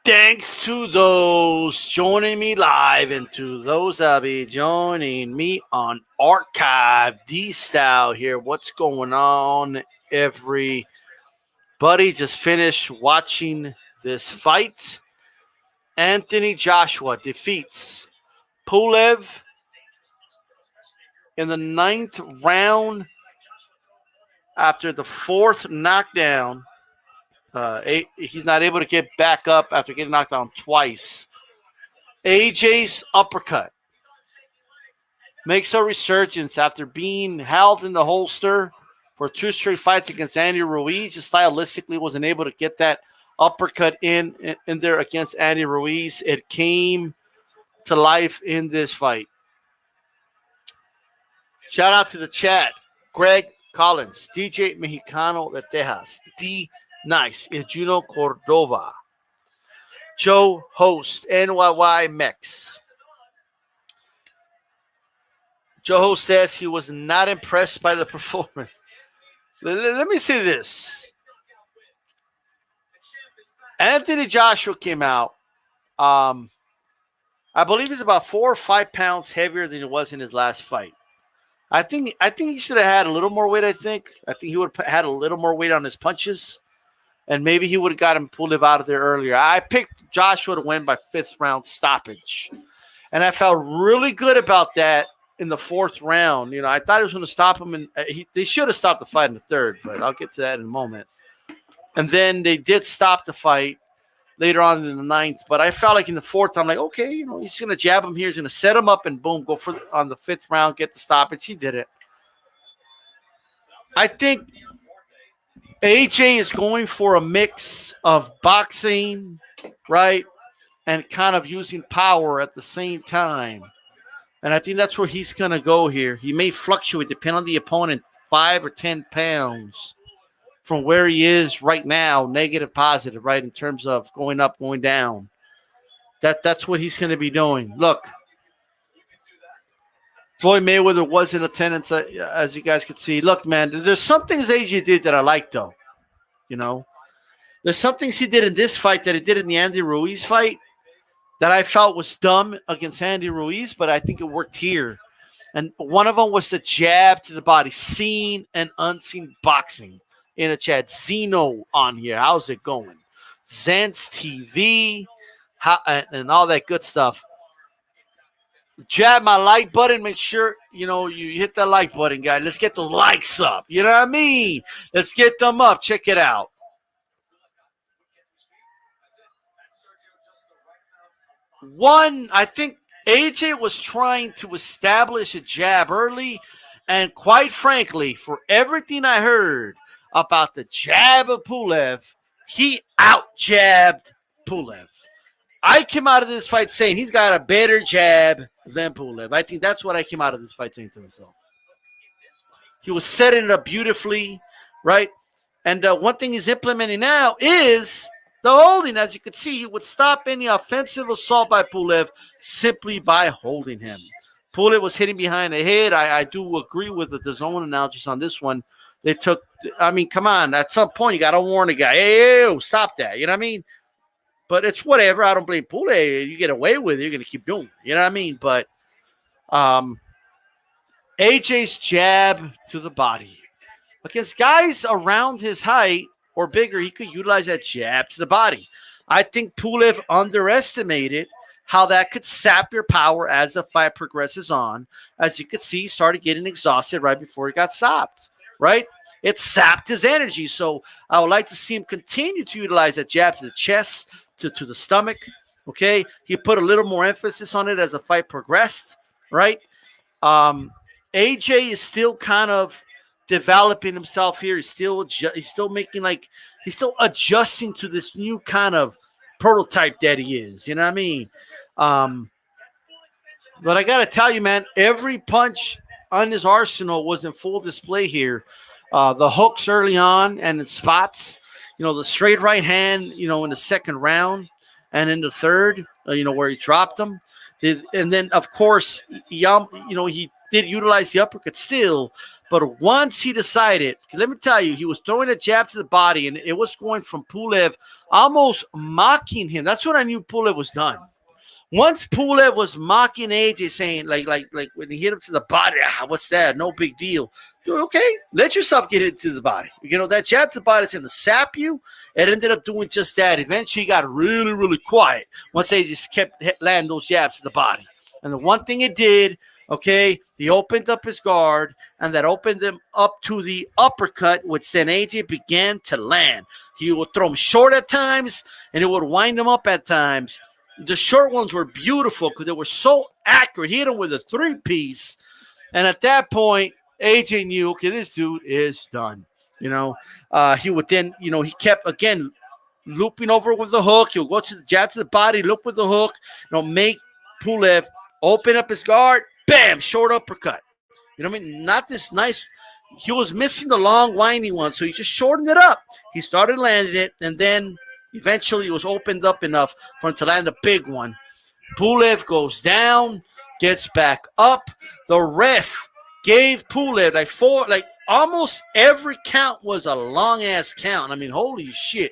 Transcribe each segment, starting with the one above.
Thanks to those joining me live and to those that'll be joining me on archive. D-Style here. What's going on, everybody? Just finished watching this fight. Anthony Joshua defeats Pulev in the 9th round after the 4th knockdown. He's not able to get back up after getting knocked down twice. AJ's uppercut makes a resurgence after being held in the holster for 2 straight fights against Andy Ruiz. Just stylistically wasn't able to get that uppercut in there against Andy Ruiz. It came to life in this fight. Shout out to the chat. Greg Collins, DJ Mexicano de Tejas, D. Nice, and Juno Cordova. Joe Host, NYY Mex. Joe Host says he was not impressed by the performance. Let me say this. Anthony Joshua came out. I believe he's about 4 or 5 pounds heavier than he was in his last fight. I think he should have had a little more weight, I think he would have had a little more weight on his punches. And maybe he would have got him Pulev out of there earlier. I picked Joshua to win by 5th round stoppage. And I felt really good about that in the 4th round. You know, I thought he was going to stop him. And they should have stopped the fight in the 3rd, but I'll get to that in a moment. And then they did stop the fight later on in the 9th. But I felt like in the 4th, I'm like, okay, you know, he's going to jab him here. He's going to set him up and boom, go for on the 5th round, get the stoppage. He did it. I think AJ is going for a mix of boxing, right, and kind of using power at the same time. And I think that's where he's going to go here. He may fluctuate depending on the opponent, 5 or 10 pounds from where he is right now, negative, positive, right, in terms of going up, going down. That's what he's going to be doing. Look, Floyd Mayweather was in attendance, as you guys could see. Look, man, there's some things AJ did that I like, though. You know, there's some things he did in this fight that he did in the Andy Ruiz fight that I felt was dumb against Andy Ruiz, but I think it worked here. And one of them was the jab to the body, seen and unseen boxing in a chat. Zeno on here. How's it going? Zance TV and all that good stuff. Jab my like button. Make sure, you hit that like button, guys. Let's get the likes up. You know what I mean? Let's get them up. Check it out. One, I think AJ was trying to establish a jab early. And quite frankly, for everything I heard about the jab of Pulev, he out-jabbed Pulev. I came out of this fight saying he's got a better jab than Pulev. I think that's what I came out of this fight saying to myself. He was setting it up beautifully, right? And one thing he's implementing now is the holding. As you can see, he would stop any offensive assault by Pulev simply by holding him. Pulev was hitting behind the head. I do agree with the zone analogies on this one. They took, I mean, come on. At some point, you got to warn the guy, hey, stop that. You know what I mean? But it's whatever. I don't blame Pulev. You get away with it, you're going to keep doing it. You know what I mean? But AJ's jab to the body. Against guys around his height or bigger, he could utilize that jab to the body. I think Pulev underestimated how that could sap your power as the fight progresses on. As you could see, he started getting exhausted right before he got stopped, right? It sapped his energy. So I would like to see him continue to utilize that jab to the chest, to the stomach, okay? He put a little more emphasis on it as the fight progressed, right? AJ is still kind of developing himself here. He's still adjusting to this new kind of prototype that he is. You know what I mean? But I got to tell you, man, every punch on his arsenal was in full display here. The hooks early on and in spots, the straight right hand, in the 2nd round and in the 3rd, where he dropped them. And then, of course, he did utilize the uppercut still, But once he decided, let me tell you, he was throwing a jab to the body, and it was going from Pulev, almost mocking him. That's when I knew Pulev was done. Once Pulev was mocking AJ, saying like when he hit him to the body, what's that? No big deal. Dude, okay, let yourself get into the body. You know, that jab to the body is going to sap you. It ended up doing just that. Eventually, he got really, really quiet once AJ just kept landing those jabs to the body. And the one thing it did, okay, he opened up his guard, and that opened him up to the uppercut, which then AJ began to land. He would throw him short at times, and it would wind him up at times. The short ones were beautiful because they were so accurate. He hit him with a three-piece, and at that point, AJ knew, okay, this dude is done. You know, he would then, you know, he kept, again, looping over with the hook. He'll go to the jab to the body, loop with the hook, you know, make Pulev open up his guard, bam, short uppercut. You know what I mean? Not this nice. He was missing the long, winding one, so he just shortened it up. He started landing it, and then eventually it was opened up enough for him to land a big one. Pulev goes down, gets back up. The ref gave Pulev like almost every count was a long-ass count. I mean, holy shit.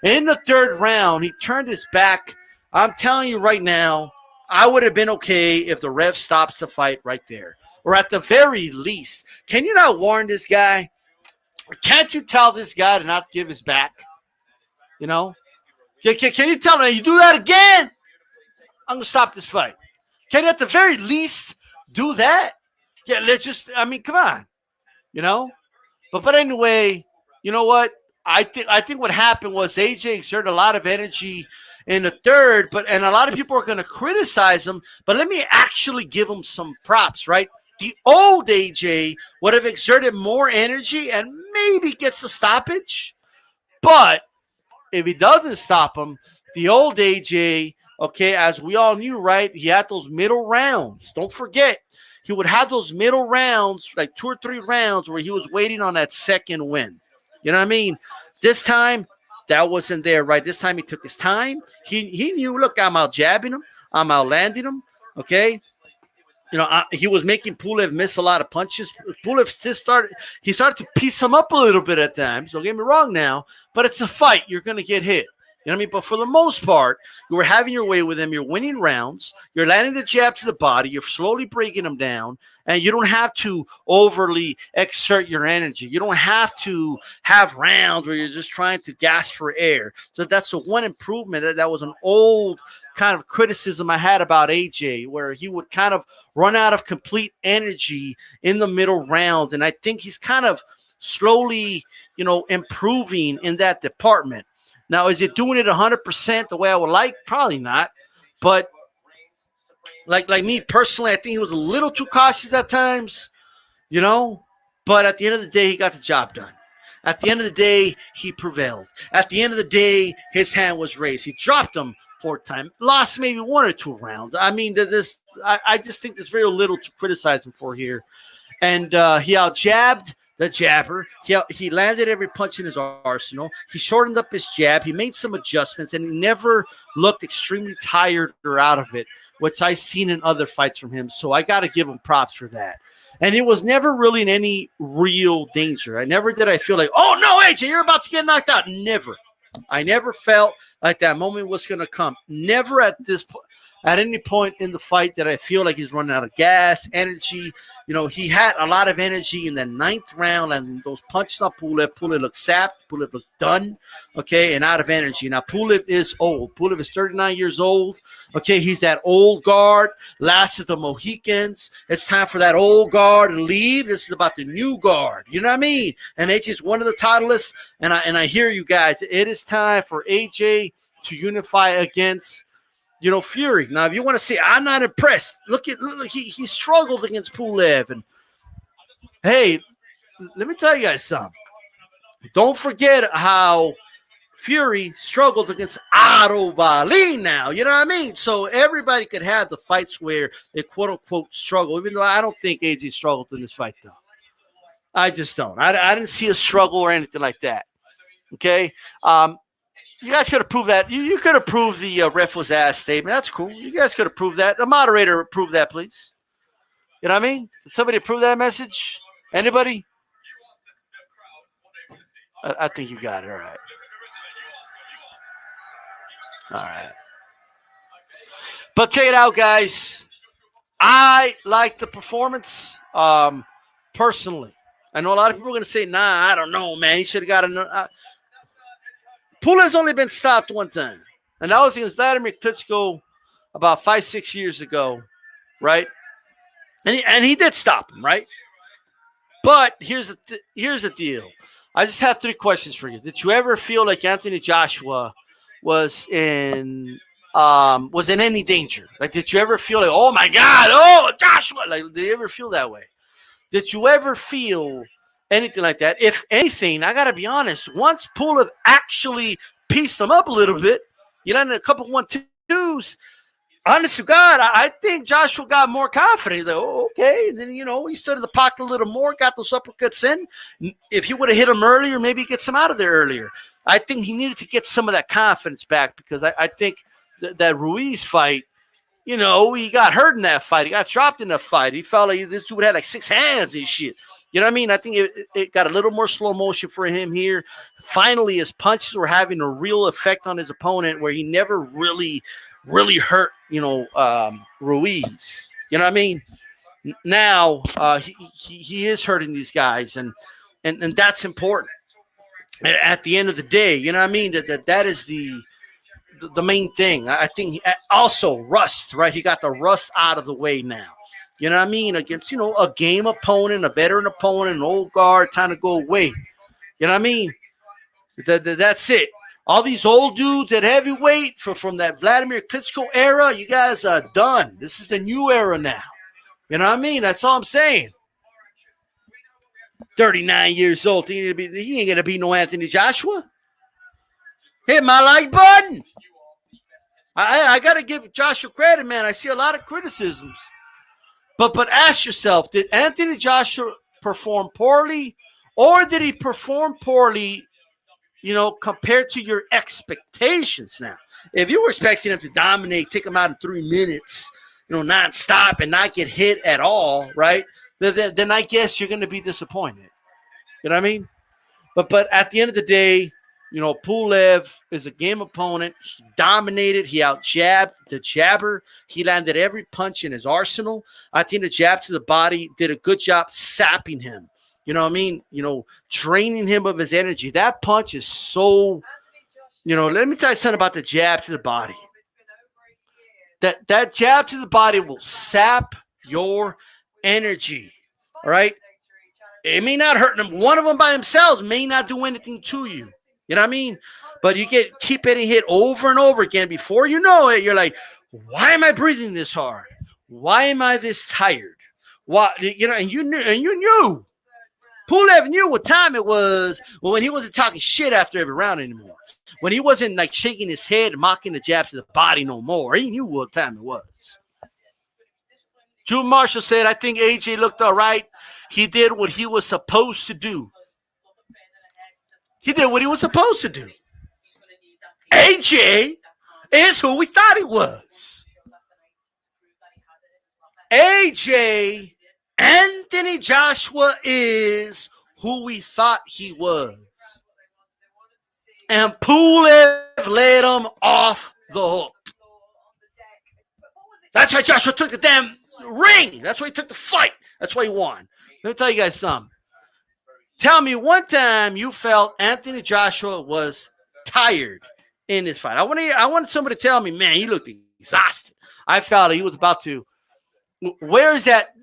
In the third round, he turned his back. I'm telling you right now, I would have been okay if the ref stops the fight right there. Or at the very least, can you not warn this guy? Can't you tell this guy to not give his back? You know? Can you tell him, you do that again, I'm going to stop this fight? Can you at the very least do that? Yeah, let's just, I mean, come on. You know? But anyway, you know what? I think what happened was AJ exerted a lot of energy in the third, and a lot of people are going to criticize him, but let me actually give him some props, right? The old AJ would have exerted more energy and maybe gets a stoppage, but if he doesn't stop him, the old AJ, okay, as we all knew, right, he had those middle rounds. Don't forget, he would have those middle rounds, like 2 or 3 rounds where he was waiting on that second win. You know what I mean? This time, that wasn't there, right? This time he took his time. He knew, look, I'm out jabbing him. I'm out landing him, okay? You know, he was making Pulev miss a lot of punches. Pulev started to piece him up a little bit at times. Don't get me wrong now, but it's a fight. You're going to get hit. You know what I mean? But for the most part, you were having your way with him. You're winning rounds. You're landing the jab to the body. You're slowly breaking him down. And you don't have to overly exert your energy. You don't have to have rounds where you're just trying to gasp for air. So that's the one improvement. That was an old kind of criticism I had about AJ, where he would kind of run out of complete energy in the middle round. And I think he's kind of slowly, you know, improving in that department. Now, is it doing it 100% the way I would like? Probably not. But like me personally, I think he was a little too cautious at times, you know. But at the end of the day, he got the job done. At the end of the day, he prevailed. At the end of the day, his hand was raised. He dropped him 4 times, lost maybe 1 or 2 rounds. I mean, I just think there's very little to criticize him for here. And he out-jabbed the jabber. He landed every punch in his arsenal. He shortened up his jab. He made some adjustments, and he never looked extremely tired or out of it, which I've seen in other fights from him. So I got to give him props for that. And it was never really in any real danger. I feel like, oh, no, AJ, you're about to get knocked out. Never. I never felt like that moment was going to come. Never at any point in the fight that I feel like he's running out of gas, energy. You know, he had a lot of energy in the 9th round, and those punches on Pulev. Pulev looked sapped. Pulev looked done, okay, and out of energy. Now, Pulev is old. Pulev is 39 years old, okay? He's that old guard, last of the Mohicans. It's time for that old guard to leave. This is about the new guard. You know what I mean? And AJ is one of the titleists, and I hear you guys. It is time for AJ to unify against, you know, Fury. Now, if you want to say I'm not impressed, look, he struggled against Pulev. And hey, let me tell you guys something. Don't forget how Fury struggled against Arubali now. You know what I mean? So everybody could have the fights where they quote unquote struggle, even though I don't think AJ struggled in this fight, though. I just don't. I didn't see a struggle or anything like that. Okay. You guys could have proved that. You could have proved the ref was ass statement. That's cool. You guys could have proved that. The moderator proved that, please. You know what I mean? Did somebody approve that message? Anybody? I think you got it. All right. All right. But check it out, guys. I like the performance personally. I know a lot of people are going to say, nah, I don't know, man. He should have got another. Pulev's only been stopped one time. And that was against Vladimir Klitschko about 5-6 years ago, right? And he did stop him, right? But here's the deal. I just have 3 questions for you. Did you ever feel like Anthony Joshua was in any danger? Like, did you ever feel like, oh my God, oh Joshua? Like, did you ever feel that way? Did you ever feel anything like that? If anything, I gotta be honest. Once Pulev actually pieced him up a little bit, you landed a couple 1-2s. Honest to God, I think Joshua got more confident. He's like, oh, okay. And then, he stood in the pocket a little more, got those uppercuts in. If he would have hit him earlier, maybe he gets him out of there earlier. I think he needed to get some of that confidence back because I think that Ruiz fight, he got hurt in that fight. He got dropped in that fight. He felt like this dude had like 6 hands and shit. You know what I mean? I think it got a little more slow motion for him here. Finally, his punches were having a real effect on his opponent where he never really hurt, Ruiz. You know what I mean? Now he is hurting these guys, and that's important. At the end of the day, you know what I mean? That is the main thing. I think also rust, right? He got the rust out of the way now. You know what I mean? Against, a game opponent, a veteran opponent, an old guard, time to go away. You know what I mean? That's it. All these old dudes at heavyweight from that Vladimir Klitschko era, you guys are done. This is the new era now. You know what I mean? That's all I'm saying. 39 years old. He ain't going to be no Anthony Joshua. Hit my like button. I got to give Joshua credit, man. I see a lot of criticisms. But ask yourself, did Anthony Joshua perform poorly, or did he perform poorly, compared to your expectations now? If you were expecting him to dominate, take him out in 3 minutes, nonstop and not get hit at all, right? Then I guess you're going to be disappointed. You know what I mean? But at the end of the day, Pulev is a game opponent. He dominated. He out-jabbed the jabber. He landed every punch in his arsenal. I think the jab to the body did a good job sapping him. You know what I mean? Draining him of his energy. That punch is so, let me tell you something about the jab to the body. That jab to the body will sap your energy. All right? It may not hurt them. One of them by themselves may not do anything to you. You know what I mean? But you keep getting hit over and over again. Before you know it, you're like, why am I breathing this hard? Why am I this tired? Why? And you knew. Pulev knew what time it was when he wasn't talking shit after every round anymore. When he wasn't like shaking his head and mocking the jab to the body no more. He knew what time it was. Drew Marshall said, I think AJ looked all right. He did what he was supposed to do. He did what he was supposed to do. AJ is who we thought he was. AJ, Anthony Joshua, is who we thought he was. And Pulev let him off the hook. That's why Joshua took the damn ring. That's why he took the fight. That's why he won. Let me tell you guys something. Tell me one time you felt Anthony Joshua was tired in this fight. I want somebody to tell me, man, he looked exhausted. I felt he was about to. Where's that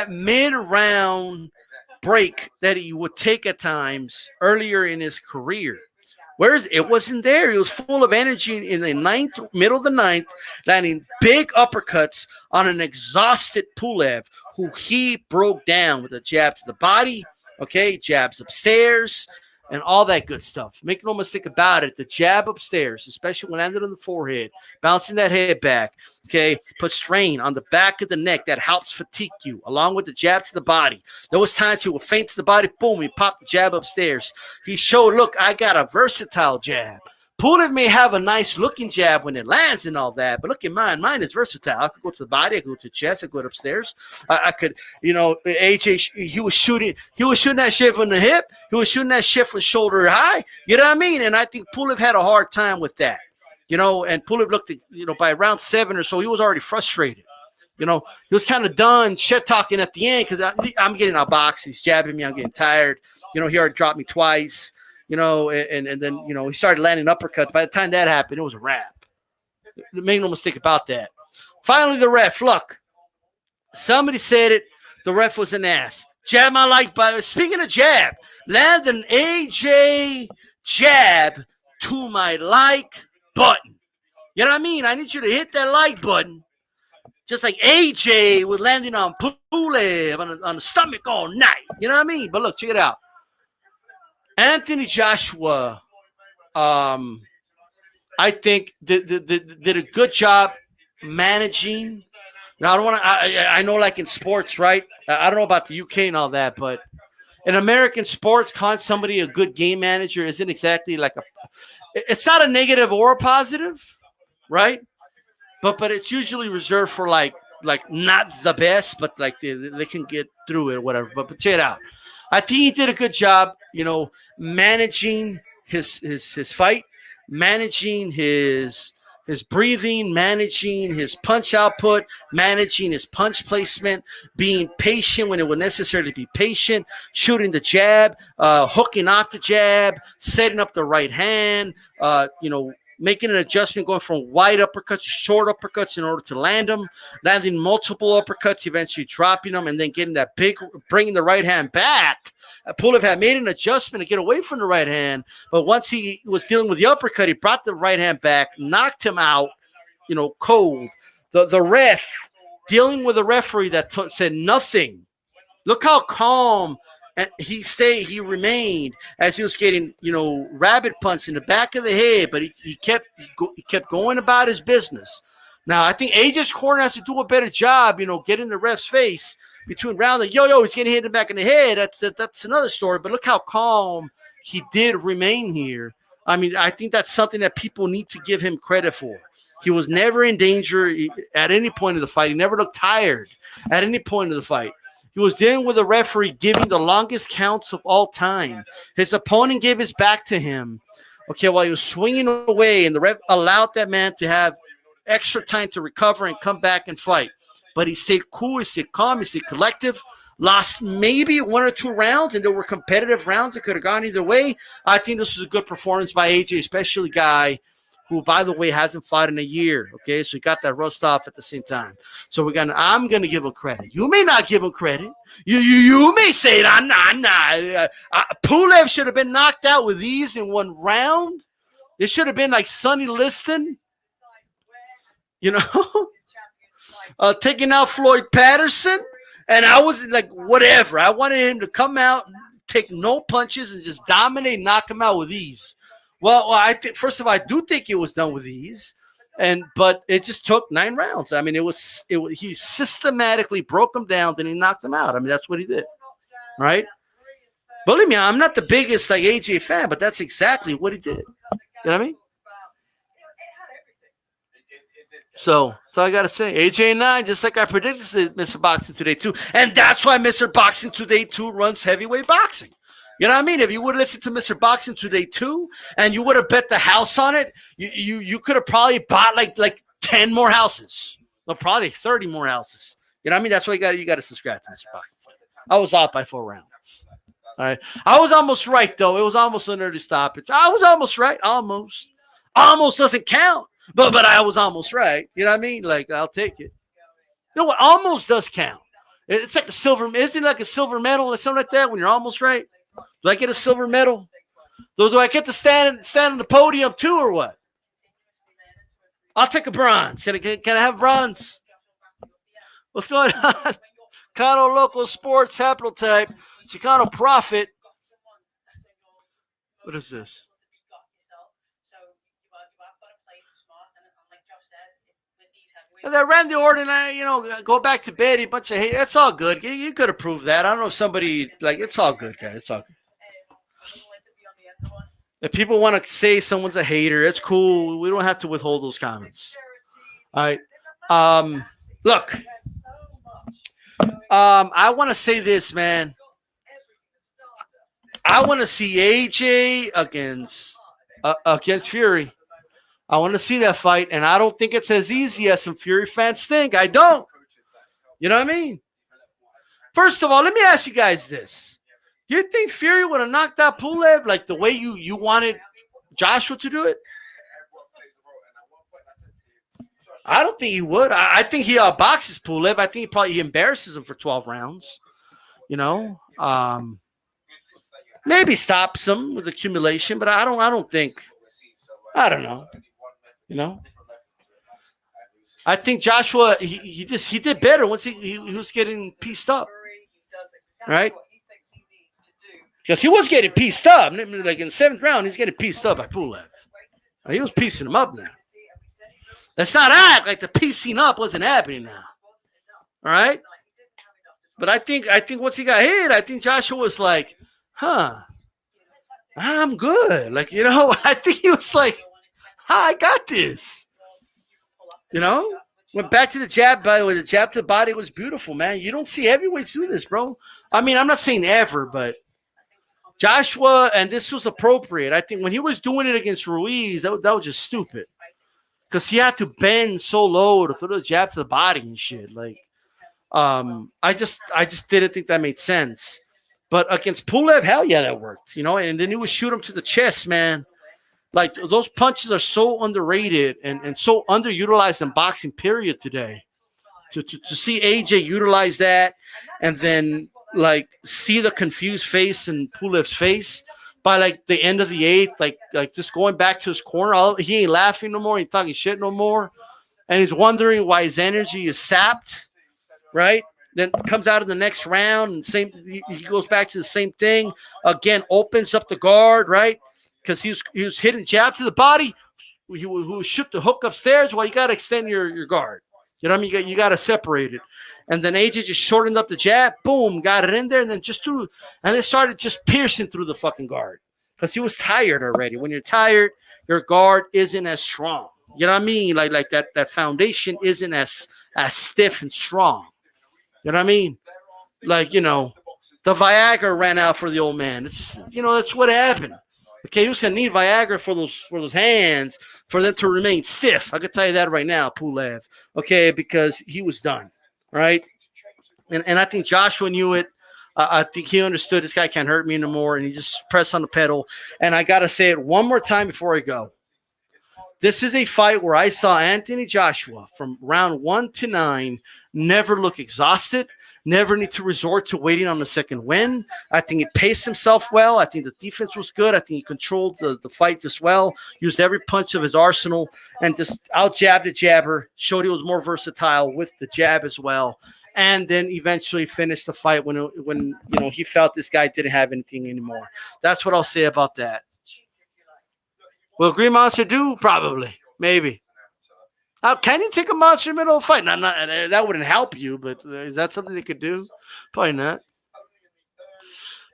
mid-round break that he would take at times earlier in his career? It wasn't there. He was full of energy in the middle of the ninth, landing big uppercuts on an exhausted Pulev, who he broke down with a jab to the body. Okay, jabs upstairs and all that good stuff. Make no mistake about it. The jab upstairs, especially when landed on the forehead, bouncing that head back, okay, put strain on the back of the neck. That helps fatigue you, along with the jab to the body. There was times he would feint to the body, boom, he popped the jab upstairs. He showed, look, I got a versatile jab. Pulev may have a nice looking jab when it lands and all that, but look at mine. Mine is versatile. I could go to the body, I could go to the chest, I could go upstairs. I could, AJ, he was shooting that shit from the hip. He was shooting that shit from shoulder high. You know what I mean? And I think Pulev had a hard time with that. And Pulev looked at, by round 7 or so, he was already frustrated. He was kind of done shit talking at the end because I'm getting out box. He's jabbing me. I'm getting tired. He already dropped me twice. And then he started landing uppercuts. By the time that happened, it was a wrap. Make no mistake about that. Finally, the ref. Look, somebody said it. The ref was an ass. Jab my like button. Speaking of jab, land an AJ jab to my like button. You know what I mean? I need you to hit that like button. Just like AJ was landing on Pulev on the stomach all night. You know what I mean? But look, check it out. Anthony Joshua, I think, did a good job managing. Now, I don't want to. I know, like in sports, right? I don't know about the UK and all that, but in American sports, calling somebody a good game manager isn't exactly like it's not a negative or a positive, right? But it's usually reserved for like not the best, but like they can get through it or whatever. But check it out. I think he did a good job, managing his fight, managing his breathing, managing his punch output, managing his punch placement, being patient when it was necessary to be patient, shooting the jab, hooking off the jab, setting up the right hand, making an adjustment, going from wide uppercuts to short uppercuts in order to land them, landing multiple uppercuts, eventually dropping them, and then getting that bringing the right hand back. Pulev had made an adjustment to get away from the right hand, but once he was dealing with the uppercut, he brought the right hand back, knocked him out, cold. The ref, dealing with a referee that said nothing. Look how calm he remained as he was getting, rabbit punch in the back of the head, but he kept going about his business. Now, I think AJ's corner has to do a better job, getting the ref's face between rounds. Like, he's getting hit in the back of the head. That's another story. But look how calm he did remain here. I mean, I think that's something that people need to give him credit for. He was never in danger at any point of the fight. He never looked tired at any point of the fight. He was dealing with a referee giving the longest counts of all time. His opponent gave his back to him, while he was swinging away, and the ref allowed that man to have extra time to recover and come back and fight. But he stayed cool, he stayed calm, he stayed collective, lost maybe 1 or 2 rounds, and there were competitive rounds that could have gone either way. I think this was a good performance by AJ, especially a guy who, by the way, hasn't fought in a year. Okay, so he got that rust off at the same time. So I'm gonna give him credit. You may not give him credit. You may say I'm not. Pulev should have been knocked out with ease in 1 round. It should have been like Sonny Liston, taking out Floyd Patterson. And I was like, whatever. I wanted him to come out, take no punches, and just dominate, knock him out with ease. Well, I think, first of all, I do think it was done with ease, but it just took 9 rounds. I mean, he systematically broke him down, then he knocked him out. I mean, that's what he did, right? Believe me, I'm not the biggest AJ fan, but that's exactly what he did. You know what I mean? So I got to say, AJ 9, just like I predicted, Mr. Boxing Today 2. And that's why Mr. Boxing Today 2 runs heavyweight boxing. You know what I mean? If you would listen to Mr. Boxing Today 2 and you would have bet the house on it, you could have probably bought like 10 more houses. Well, probably 30 more houses. You know what I mean? That's why you got to subscribe to Mr. Boxing. I was out by 4 rounds. All right. I was almost right, though. It was almost an early stoppage. I was almost right. Almost. Almost doesn't count. But I was almost right. You know what I mean? Like, I'll take it. You know what? Almost does count. It's like isn't it like a silver medal or something like that when you're almost right? Do I get a silver medal? Do I get to stand on the podium too or what? I'll take a bronze. Can I have bronze? What's going on? Chicano Local Sports, Haplotype, Chicano Profit. What is this? And that Randy Orton, go back to bed, a bunch of hate. That's all good. You could have proved that. I don't know if somebody, it's all good, guys. It's all good. If people want to say someone's a hater, it's cool. We don't have to withhold those comments. All right. Look, I want to say this, man. I want to see AJ against Fury. I want to see that fight, and I don't think it's as easy as some Fury fans think. I don't. You know what I mean? First of all, let me ask you guys this: do you think Fury would have knocked out Pulev like the way you wanted Joshua to do it? I don't think he would. I think he outboxes Pulev. I think he embarrasses him for 12 rounds. You know, maybe stops him with accumulation, but I don't think. I don't know. You know, I think Joshua he did better once he was getting pieced up, right? Because he was getting pieced up. Like in the 7th round, he's getting pieced up by Pulev. He was piecing him up now. Let's not act like the piecing up wasn't happening now. All right? But I think once he got hit, I think Joshua was like, huh, I'm good. Like, I think he was like, I got this. Went back to the jab. By the way, the jab to the body was beautiful, man. You don't see heavyweights do this, bro. I mean, I'm not saying ever, but Joshua, and this was appropriate. I think when he was doing it against Ruiz, that was just stupid. Because he had to bend so low to throw the jab to the body and shit. Like, I just didn't think that made sense. But against Pulev, hell yeah, that worked. And then he would shoot him to the chest, man. Like, those punches are so underrated and so underutilized in boxing, period, today. To see AJ utilize that and then, like, see the confused face in Pulev's face by, like, the end of the 8th, like just going back to his corner. He ain't laughing no more. He ain't talking shit no more. And he's wondering why his energy is sapped, right? Then comes out in the next round and he goes back to the same thing. Again, opens up the guard, right? Because he was hitting jab to the body. Who shoot the hook upstairs? Well, you got to extend your guard. You know what I mean? You got to separate it. And then AJ just shortened up the jab. Boom, got it in there, and then just threw. And it started just piercing through the fucking guard because he was tired already. When you're tired, your guard isn't as strong. You know what I mean? Like that foundation isn't as stiff and strong. You know what I mean? Like, the Viagra ran out for the old man. It's that's what happened. Okay, you gonna need Viagra for those hands for them to remain stiff. I can tell you that right now, Pulev. Okay, because he was done, right? And I think Joshua knew it. I think he understood this guy can't hurt me anymore, and he just pressed on the pedal. And I gotta say it one more time before I go. This is a fight where I saw Anthony Joshua from round 1 to 9 never look exhausted. Never need to resort to waiting on the second win. I think he paced himself well. I think the defense was good. I think he controlled the fight just well, used every punch of his arsenal, and just out-jabbed the jabber, showed he was more versatile with the jab as well, and then eventually finished the fight when he felt this guy didn't have anything anymore. That's what I'll say about that. Will Green Monster do? Probably. Maybe. Can you take a monster in the middle of a fight? That wouldn't help you, but is that something they could do? Probably not.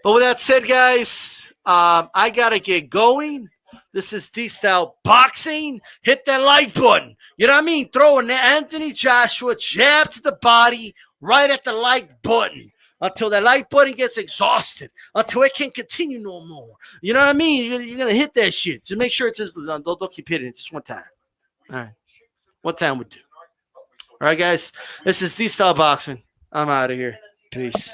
But with that said, guys, I got to get going. This is DStyleBoxing. Hit that like button. You know what I mean? Throw an Anthony Joshua jab to the body right at the like button until that like button gets exhausted, until it can't continue no more. You know what I mean? You're going to hit that shit. Just make sure it's just, don't keep hitting it just one time. All right. One time would do. All right, guys. This is DStyleBoxing. I'm out of here. Peace.